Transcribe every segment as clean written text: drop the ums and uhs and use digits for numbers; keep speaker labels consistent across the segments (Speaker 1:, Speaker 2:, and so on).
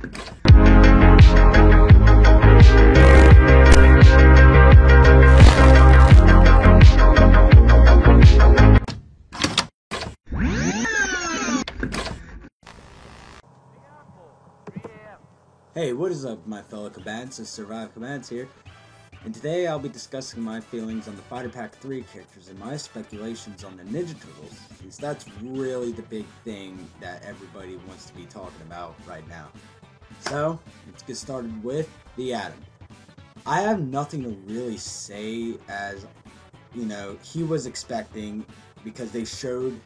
Speaker 1: Hey, what is up, my fellow Kabans? It's Survive Kabans here, and today I'll be discussing my feelings on the Fighter Pack 3 characters and my speculations on the Ninja Turtles, since that's really the big thing that everybody wants to be talking about right now. So, let's get started with the Atom. I have nothing to really say, as, he was expecting, because they showed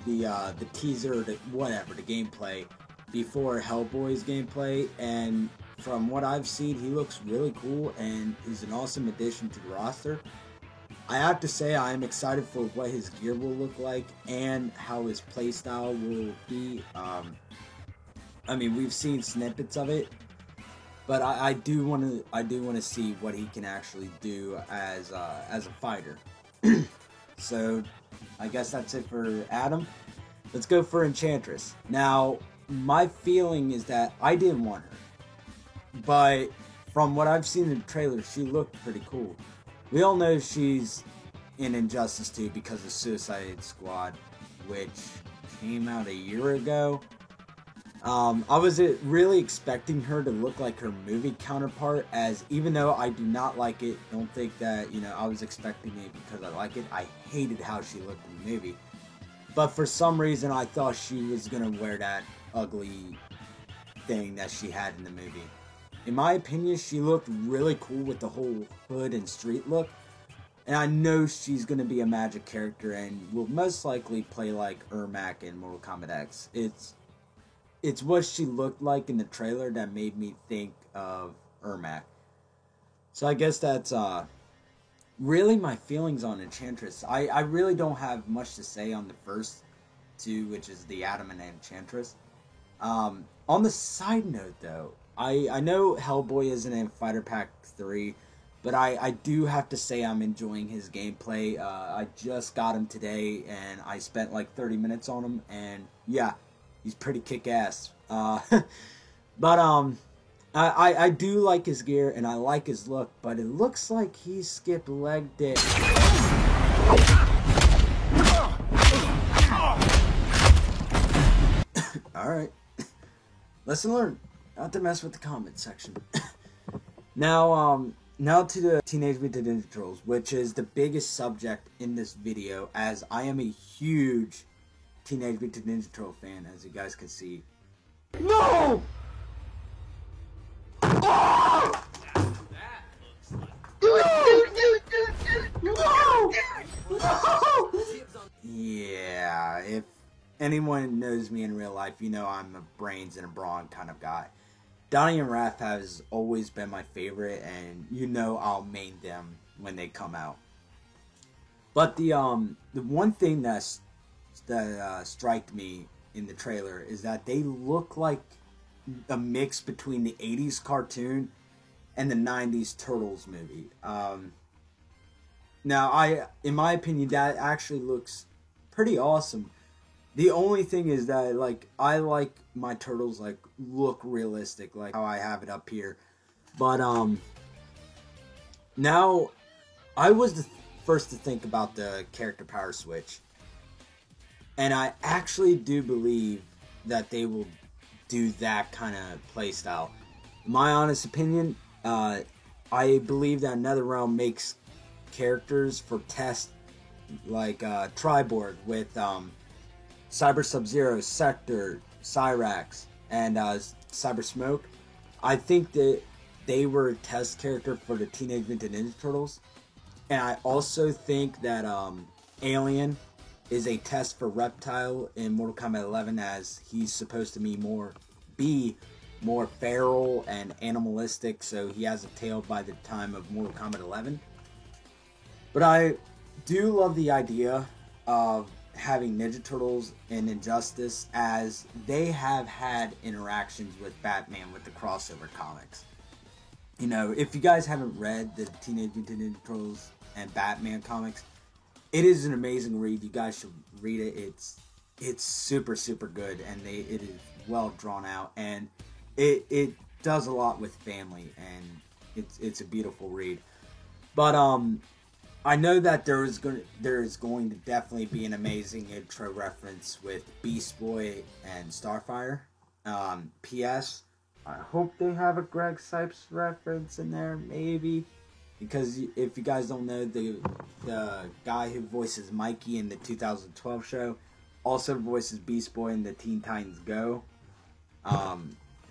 Speaker 1: the teaser, the gameplay, before Hellboy's gameplay, and from what I've seen, he looks really cool and is an awesome addition to the roster. I have to say, I am excited for what his gear will look like and how his playstyle will be. We've seen snippets of it, but I do want to see what he can actually do as a fighter. So, I guess that's it for Adam. Let's go for Enchantress. Now, my feeling is that I didn't want her, but from what I've seen in the trailer, she looked pretty cool. We all know she's in Injustice 2 because of Suicide Squad, which came out a year ago. I was really expecting her to look like her movie counterpart, as even though I do not like it, don't think that, I was expecting it because I like it. I hated how she looked in the movie. But for some reason, I thought she was going to wear that ugly thing that she had in the movie. In my opinion, she looked really cool with the whole hood and street look. And I know she's going to be a magic character and will most likely play like Ermac in Mortal Kombat X. It's what she looked like in the trailer that made me think of Ermac. So I guess that's really my feelings on Enchantress. I really don't have much to say on the first two, which is the Atom and Enchantress. On the side note, though, I know Hellboy isn't in Fighter Pack 3, but I do have to say I'm enjoying his gameplay. I just got him today, and I spent like 30 minutes on him, and yeah, he's pretty kick-ass. But I do like his gear, and I like his look, but it looks like he skipped leg day. Alright. Lesson learned. Not to mess with the comment section. Now to the Teenage Mutant Ninja Turtles, which is the biggest subject in this video, as I am a huge Teenage Mutant Ninja Turtle fan, as you guys can see. No! Oh! Yeah, if anyone knows me in real life, you know I'm a brains and a brawn kind of guy. Donnie and Raph has always been my favorite, and I'll main them when they come out. But the one thing that striked me in the trailer is that they look like a mix between the 80s cartoon and the 90s Turtles movie. Now, in my opinion, that actually looks pretty awesome. The only thing is that, I like my Turtles, look realistic, like how I have it up here. But, now, I was the first to think about the character power switch. And I actually do believe that they will do that kind of playstyle. My honest opinion, I believe that NetherRealm makes characters for test, like Triborg with Cyber Sub-Zero, Sector, Cyrax, and Cyber Smoke. I think that they were a test character for the Teenage Mutant Ninja Turtles. And I also think that Alien is a test for Reptile in Mortal Kombat 11, as he's supposed to be more feral and animalistic, so he has a tail by the time of Mortal Kombat 11. But I do love the idea of having Ninja Turtles in Injustice, as they have had interactions with Batman with the crossover comics. If you guys haven't read the Teenage Mutant Ninja Turtles and Batman comics, it is an amazing read. You guys should read it. It's super, super good, and it is well drawn out. And it does a lot with family, and it's a beautiful read. But I know that there is going to definitely be an amazing intro reference with Beast Boy and Starfire. P.S. I hope they have a Greg Sipes reference in there, maybe, because if you guys don't know, the guy who voices Mikey in the 2012 show also voices Beast Boy in the Teen Titans Go.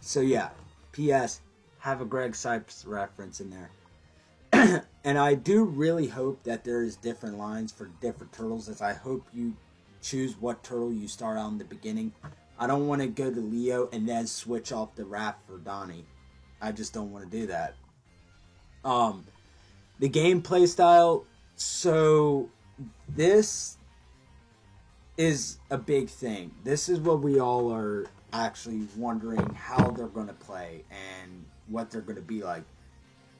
Speaker 1: So yeah, P.S. have a Greg Sipes reference in there. And I do really hope that there is different lines for different turtles, as I hope you choose what turtle you start out in the beginning. I don't want to go to Leo and then switch off the Raph for Donnie. I just don't want to do that. The gameplay style, so this is a big thing. This is what we all are actually wondering how they're going to play and what they're going to be like.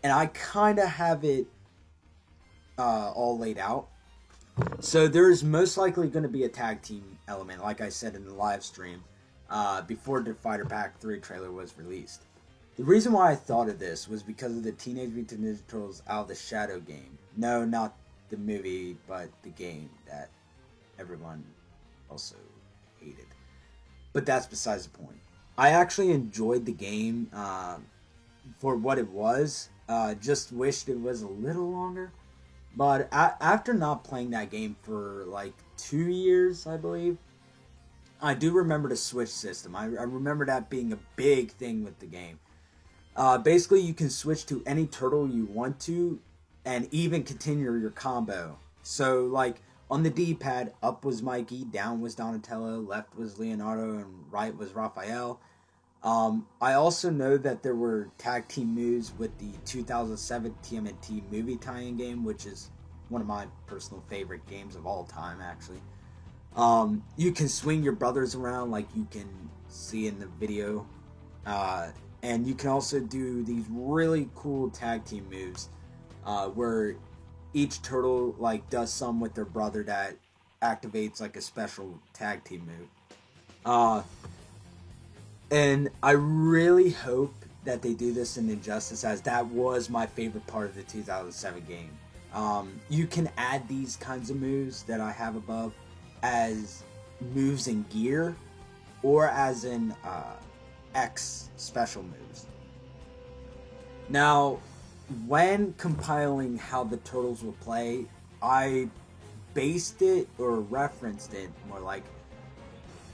Speaker 1: And I kind of have it all laid out. So there's most likely going to be a tag team element, like I said in the live stream, before the Fighter Pack 3 trailer was released. The reason why I thought of this was because of the Teenage Mutant Ninja Turtles Out of the Shadow game. No, not the movie, but the game that everyone also hated. But that's besides the point. I actually enjoyed the game for what it was. Just wished it was a little longer. But after not playing that game for like 2 years, I believe, I do remember the Switch system. I remember that being a big thing with the game. Basically, you can switch to any turtle you want to and even continue your combo. So, like, on the D-pad, up was Mikey, down was Donatello, left was Leonardo, and right was Raphael. I also know that there were tag team moves with the 2007 TMNT movie tie-in game, which is one of my personal favorite games of all time, actually. You can swing your brothers around like you can see in the video. And you can also do these really cool tag team moves where each turtle like does some with their brother that activates like a special tag team move. And I really hope that they do this in Injustice, as that was my favorite part of the 2007 game. You can add these kinds of moves that I have above as moves in gear or as in X special moves. Now, when compiling how the Turtles will play, I based it or referenced it more like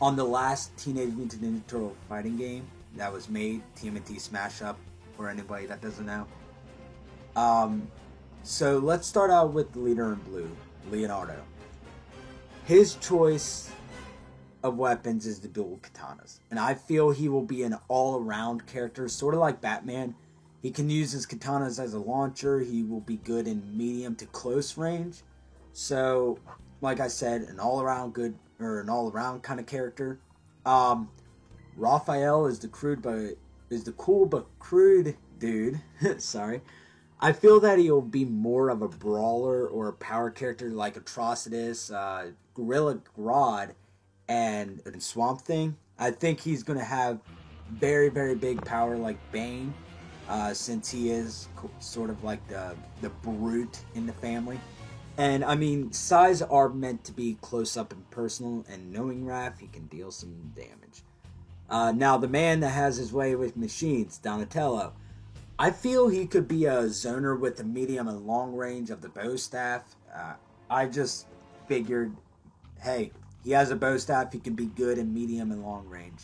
Speaker 1: on the last Teenage Mutant Ninja Turtle fighting game that was made, TMNT Smash Up, for anybody that doesn't know. So let's start out with the leader in blue, Leonardo. His choice of weapons is the dual katanas, and I feel he will be an all-around character, sort of like Batman. He can use his katanas as a launcher. He will be good in medium to close range. So, like I said, an all-around good, or an all-around kind of character. Raphael is the cool but crude dude. Sorry. I feel that he'll be more of a brawler or a power character like Atrocitus, Gorilla Grodd, and Swamp Thing. I think he's going to have very, very big power like Bane, since he is sort of like the brute in the family. And, I mean, size are meant to be close up and personal, and knowing Raph, he can deal some damage. Now, the man that has his way with machines, Donatello. I feel he could be a zoner with the medium and long range of the bow staff. I just figured, hey, he has a bow staff, he can be good in medium and long range.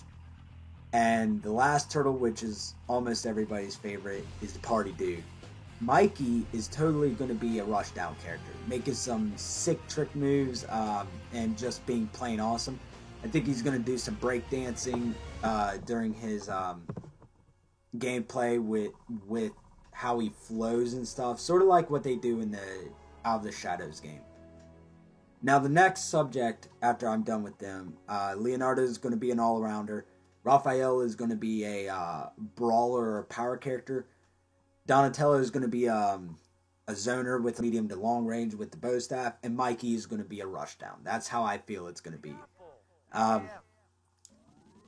Speaker 1: And the last turtle, which is almost everybody's favorite, is the party dude. Mikey is totally going to be a rushdown character, making some sick trick moves and just being plain awesome. I think he's going to do some breakdancing during his gameplay with how he flows and stuff, sort of like what they do in the Out of the Shadows game. Now, the next subject, after I'm done with them, Leonardo is going to be an all-arounder. Raphael is going to be a brawler or power character. Donatello is going to be a zoner with medium to long range with the bow staff, and Mikey is going to be a rushdown. That's how I feel it's going to be.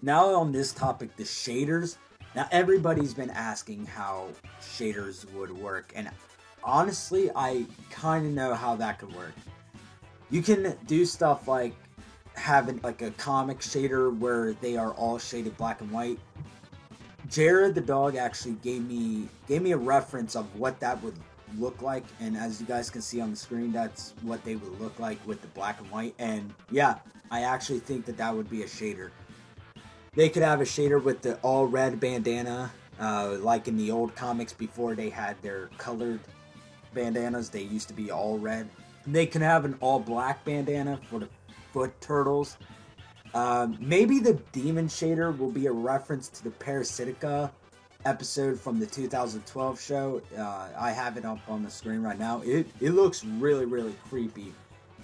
Speaker 1: Now on this topic, the shaders, Now, everybody's been asking how shaders would work, and honestly, I kind of know how that could work. You can do stuff like having like a comic shader where they are all shaded black and white. Jared the dog actually gave me a reference of what that would look like, and as you guys can see on the screen, that's what they would look like with the black and white. And yeah, I actually think that that would be a shader. They could have a shader with the all red bandana, like in the old comics before they had their colored bandanas. They used to be all red. They can have an all black bandana for the foot turtles. Maybe the demon shader will be a reference to the Parasitica episode from the 2012 show. I have it up on the screen right now. It looks really, really creepy,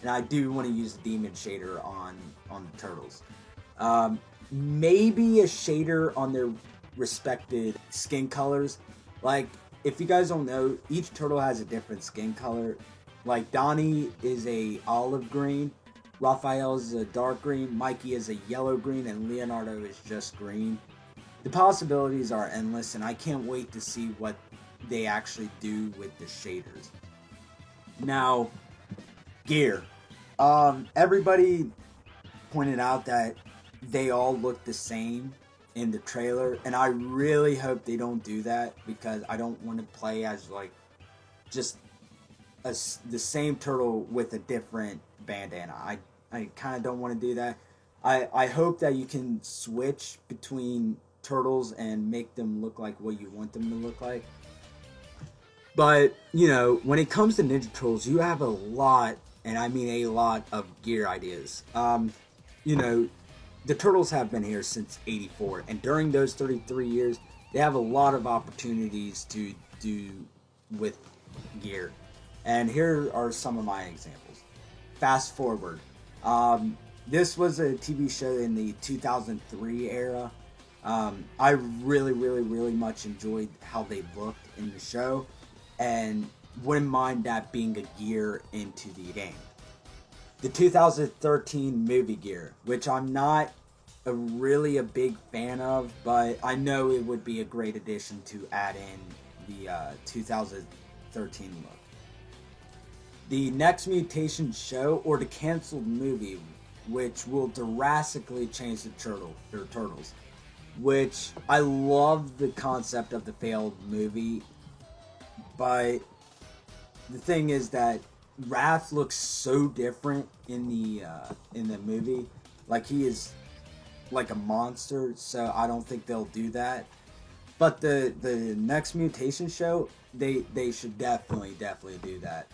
Speaker 1: and I do want to use the demon shader on the turtles. Maybe a shader on their respected skin colors. Like, if you guys don't know, each turtle has a different skin color. Like, Donnie is a olive green, Raphael is a dark green, Mikey is a yellow green, and Leonardo is just green. The possibilities are endless, and I can't wait to see what they actually do with the shaders. Now, gear. Everybody pointed out that they all look the same in the trailer, and I really hope they don't do that, because I don't want to play as like just the same turtle with a different bandana. I kind of don't want to do that. I hope that you can switch between turtles and make them look like what you want them to look like. But, you know, when it comes to Ninja Turtles, you have a lot, and I mean a lot, of gear ideas. You know, the Turtles have been here since '84, and during those 33 years, they have a lot of opportunities to do with gear. And here are some of my examples. Fast forward. This was a TV show in the 2003 era. I really, really, really much enjoyed how they looked in the show, and wouldn't mind that being a gear into the game. The 2013 movie gear, which I'm not really a big fan of, but I know it would be a great addition to add in the 2013 look. The Next Mutation show, or the canceled movie, which will drastically change the turtles. Which I love the concept of the failed movie, but the thing is that Raph looks so different in the movie. Like, he is like a monster, so I don't think they'll do that. But the Next Mutation show, they should definitely do that.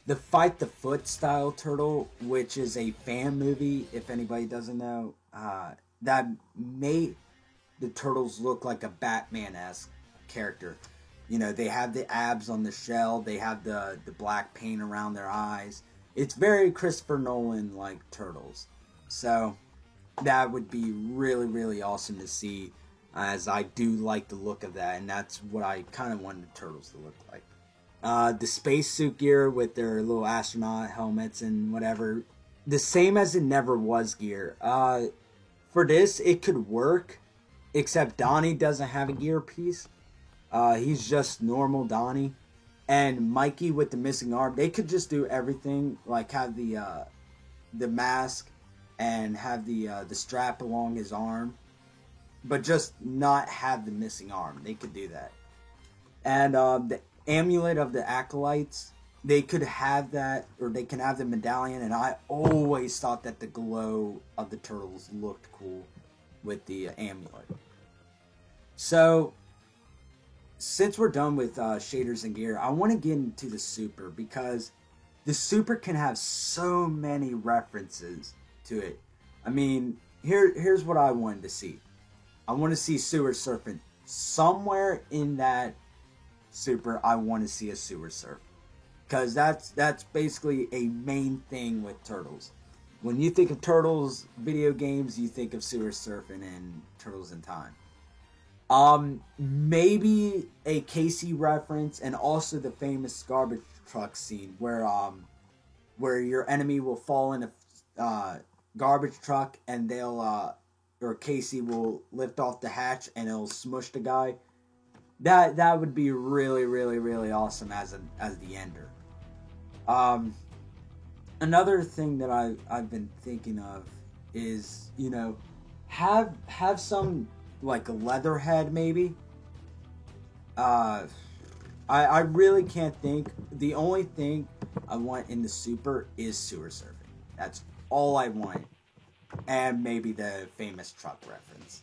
Speaker 1: The Fight the Foot style turtle, which is a fan movie, if anybody doesn't know, that made the turtles look like a Batman-esque character. You know, they have the abs on the shell, they have the black paint around their eyes. It's very Christopher Nolan like turtles. So that would be really, really awesome to see, as I do like the look of that, and that's what I kind of wanted the turtles to look like. The spacesuit gear with their little astronaut helmets and whatever, the same as it never was gear. For this, it could work, except Donnie doesn't have a gear piece. He's just normal Donnie. And Mikey with the missing arm, they could just do everything, like have the mask and have the strap along his arm, but just not have the missing arm. They could do that. And the amulet of the acolytes, they could have that, or they can have the medallion, and I always thought that the glow of the turtles looked cool with the amulet. So, since we're done with shaders and gear, I want to get into the super, because the super can have so many references to it. I mean, here's what I wanted to see. I want to see sewer surfing. Somewhere in that super, I want to see a sewer surf. Because that's basically a main thing with turtles. When you think of turtles video games, you think of sewer surfing and Turtles in Time. Maybe a Casey reference, and also the famous garbage truck scene where your enemy will fall in a garbage truck, and they'll or Casey will lift off the hatch and it'll smush the guy. That would be really, really, really awesome as the ender. Another thing that I've been thinking of is, you know, have some like a Leatherhead maybe. I really can't think. The only thing I want in the super is sewer surfing. That's all I want. And maybe the famous truck reference.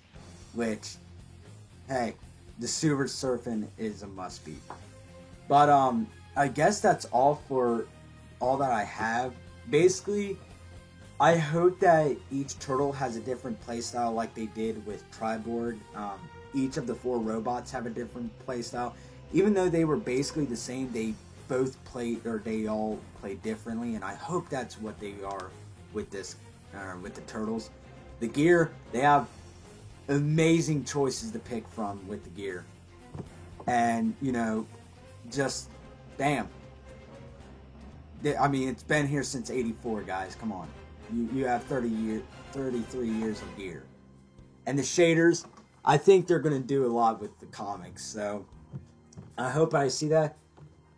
Speaker 1: Which, hey, the sewer surfing is a must be. But I guess that's all for all that I have. Basically, I hope that each turtle has a different playstyle like they did with Triborg. Each of the 4 robots have a different playstyle. Even though they were basically the same, they all play differently, and I hope that's what they are with this, with the turtles. The gear, they have amazing choices to pick from with the gear, and you know, just bam. I mean, it's been here since '84, guys. Come on, you have 33 years of gear, and the shaders. I think they're gonna do a lot with the comics, so I hope I see that.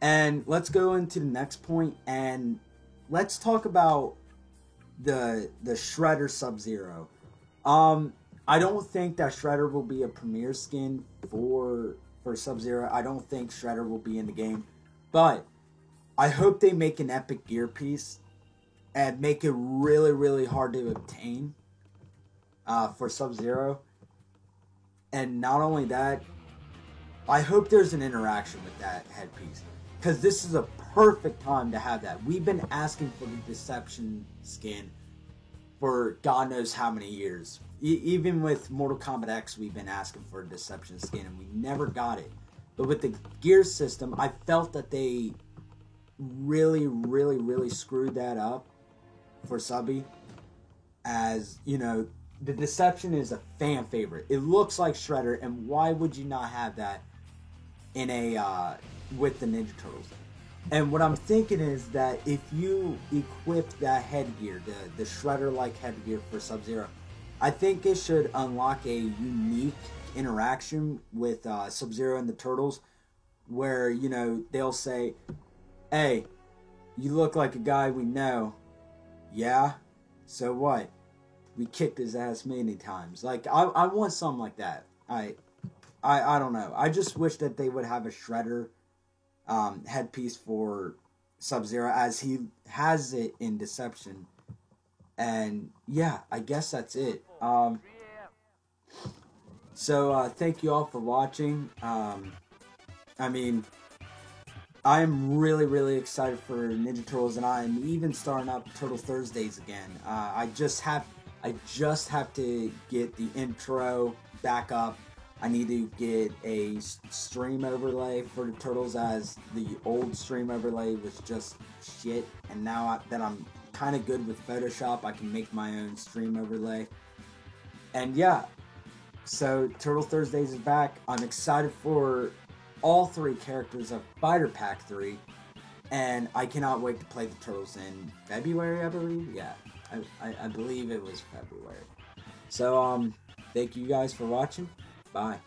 Speaker 1: And let's go into the next point, and let's talk about the Shredder Sub-Zero. I don't think that Shredder will be a premier skin for Sub-Zero. I don't think Shredder will be in the game, but I hope they make an epic gear piece and make it really, really hard to obtain for Sub-Zero. And not only that, I hope there's an interaction with that headpiece, because this is a perfect time to have that. We've been asking for the Deception skin for God knows how many years. Even with Mortal Kombat X, we've been asking for a Deception skin, and we never got it. But with the gear system, I felt that they really, really, really screwed that up for Subby. As, you know, the Deception is a fan favorite. It looks like Shredder, and why would you not have that in a with the Ninja Turtles? And what I'm thinking is that if you equip that headgear, the Shredder-like headgear for Sub-Zero, I think it should unlock a unique interaction with Sub-Zero and the Turtles, where, you know, they'll say, "Hey, you look like a guy we know." "Yeah? So what? We kicked his ass many times." Like, I want something like that. I don't know. I just wish that they would have a Shredder headpiece for Sub-Zero, as he has it in Deception. And yeah, I guess that's it. So thank you all for watching. I mean, I'm really, really excited for Ninja Turtles, and I'm even starting up Turtle Thursdays again. I just have to get the intro back up. I need to get a stream overlay for the Turtles, as the old stream overlay was just shit. And now that I'm kind of good with Photoshop, I can make my own stream overlay. And yeah, so Turtle Thursdays is back. I'm excited for all 3 characters of Fighter Pack 3. And I cannot wait to play the Turtles in February, I believe. Yeah, I believe it was February. So, thank you guys for watching. Bye.